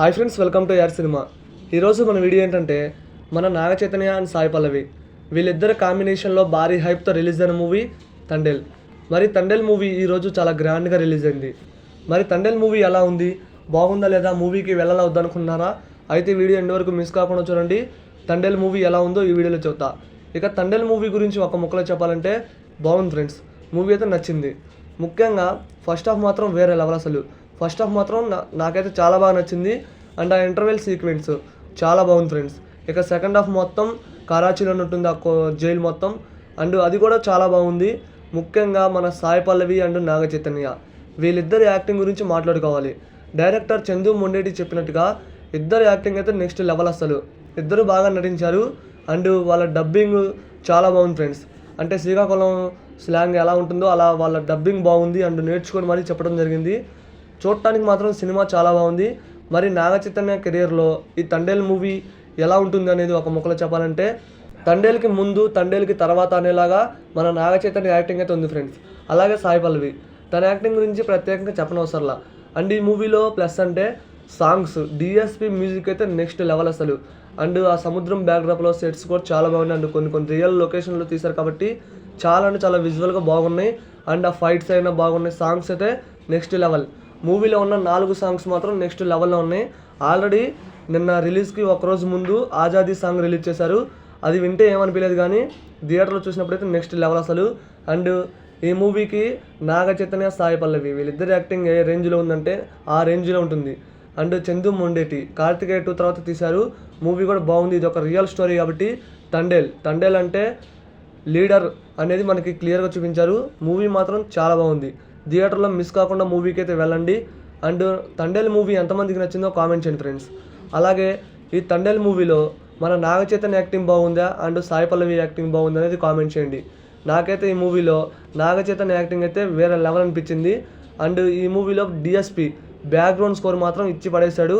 Hi friends, welcome to యార్ cinema. ఈరోజు మన వీడియో ఏంటంటే మన నాగ చైతన్య అండ్ సాయి పల్లవి వీళ్ళిద్దరు కాంబినేషన్లో భారీ హైప్తో రిలీజ్ అయిన మూవీ తండేల్. మరి తండేల్ మూవీ ఈరోజు చాలా గ్రాండ్గా రిలీజ్ అయింది. మరి తండేల్ మూవీ ఎలా ఉంది, బాగుందా లేదా, మూవీకి వెళ్ళాలా వద్దనుకున్నారా? అయితే వీడియో ఎండ్ వరకు మిస్ కాకుండా చూడండి. తండేల్ మూవీ ఎలా ఉందో ఈ వీడియోలో చెప్తా. ఇక తండేల్ మూవీ గురించి ఒక ముక్కలో చెప్పాలంటే బాగుంది ఫ్రెండ్స్. మూవీ అయితే నచ్చింది. ముఖ్యంగా ఫస్ట్ హాఫ్ మాత్రం వేరే లెవెల్. అసలు ఫస్ట్ హాఫ్ మాత్రం నాకైతే చాలా బాగా నచ్చింది. అండ్ ఆ ఇంటర్వెల్ సీక్వెన్స్ చాలా బాగుంది ఫ్రెండ్స్. ఇక సెకండ్ హాఫ్ మొత్తం కరాచీలో ఉంటుంది ఆ జైలు మొత్తం, అండ్ అది కూడా చాలా బాగుంది. ముఖ్యంగా మన సాయి పల్లవి అండ్ నాగ చైతన్య వీళ్ళిద్దరు యాక్టింగ్ గురించి మాట్లాడుకోవాలి. డైరెక్టర్ చందు మొండేటి చెప్పినట్టుగా ఇద్దరు యాక్టింగ్ అయితే నెక్స్ట్ లెవెల్. అసలు ఇద్దరు బాగా నటించారు. అండ్ వాళ్ళ డబ్బింగ్ చాలా బాగుంది ఫ్రెండ్స్. అంటే శ్రీకాకుళం స్లాంగ్ ఎలా ఉంటుందో అలా వాళ్ళ డబ్బింగ్ బాగుంది. అండ్ నేర్చుకొని మరీ చెప్పడం జరిగింది. చూడటానికి మాత్రం సినిమా చాలా బాగుంది. మరి నాగ చైతన్య కెరియర్లో ఈ తండేల్ మూవీ ఎలా ఉంటుంది అనేది ఒక ముక్కలో చెప్పాలంటే, తండేల్కి ముందు తండేల్కి తర్వాత అనేలాగా మన నాగ చైతన్య యాక్టింగ్ అయితే ఉంది ఫ్రెండ్స్. అలాగే సాయి పల్లవి తన యాక్టింగ్ గురించి ప్రత్యేకంగా చెప్పనవసరంలా. అండ్ ఈ మూవీలో ప్లస్ అంటే సాంగ్స్, డిఎస్పి మ్యూజిక్ అయితే నెక్స్ట్ లెవెల్ అసలు. అండ్ ఆ సముద్రం బ్యాక్డ్రాప్లో సెట్స్ కూడా చాలా బాగున్నాయి. అండ్ కొన్ని రియల్ లొకేషన్లో తీశారు కాబట్టి చాలా అంటే చాలా విజువల్గా బాగున్నాయి. అండ్ ఆ ఫైట్స్ అయినా బాగున్నాయి. సాంగ్స్ అయితే నెక్స్ట్ లెవెల్. మూవీలో ఉన్న 4 సాంగ్స్ మాత్రం నెక్స్ట్ లెవెల్లో ఉన్నాయి. ఆల్రెడీ నిన్న రిలీజ్కి ఒకరోజు ముందు ఆజాదీ సాంగ్ రిలీజ్ చేశారు. అది వింటే ఏమనిపించలేదు, కానీ థియేటర్లో చూసినప్పుడైతే నెక్స్ట్ లెవెల్ అసలు. అండ్ ఈ మూవీకి నాగ చైతన్య సాయి పల్లవి వీళ్ళిద్దరు యాక్టింగ్ ఏ రేంజ్లో ఉందంటే ఆ రేంజ్లో ఉంటుంది. అండ్ చందు మొండేటి కార్తికేయ 2 తర్వాత తీశారు. మూవీ కూడా బాగుంది. ఇది ఒక రియల్ స్టోరీ కాబట్టి తండేల్ అంటే లీడర్ అనేది మనకి క్లియర్గా చూపించారు. మూవీ మాత్రం చాలా బాగుంది. థియేటర్లో మిస్ కాకుండా మూవీకి అయితే వెళ్ళండి. అండ్ తండేల్ మూవీ ఎంతమందికి నచ్చిందో కామెంట్ చేయండి ఫ్రెండ్స్. అలాగే ఈ తండేల్ మూవీలో మన నాగ చైతన్య యాక్టింగ్ బాగుందా అండ్ సాయి పల్లవి యాక్టింగ్ బాగుందా అనేది కామెంట్ చేయండి. నాకైతే ఈ మూవీలో నాగ చైతన్య యాక్టింగ్ అయితే వేరే లెవెల్ అనిపించింది. అండ్ ఈ మూవీలో డిఎస్పి బ్యాక్గ్రౌండ్ స్కోర్ మాత్రం ఇచ్చి పడేశాడు.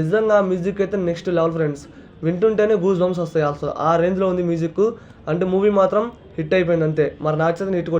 నిజంగా మ్యూజిక్ అయితే నెక్స్ట్ లెవెల్ ఫ్రెండ్స్. వింటుంటేనే గూస్ బంప్స్ వస్తాయి. అసలు ఆ రేంజ్లో ఉంది మ్యూజిక్. అండ్ మూవీ మాత్రం హిట్ అయిపోయింది అంతే. మరి నాగ చైతన్య హిట్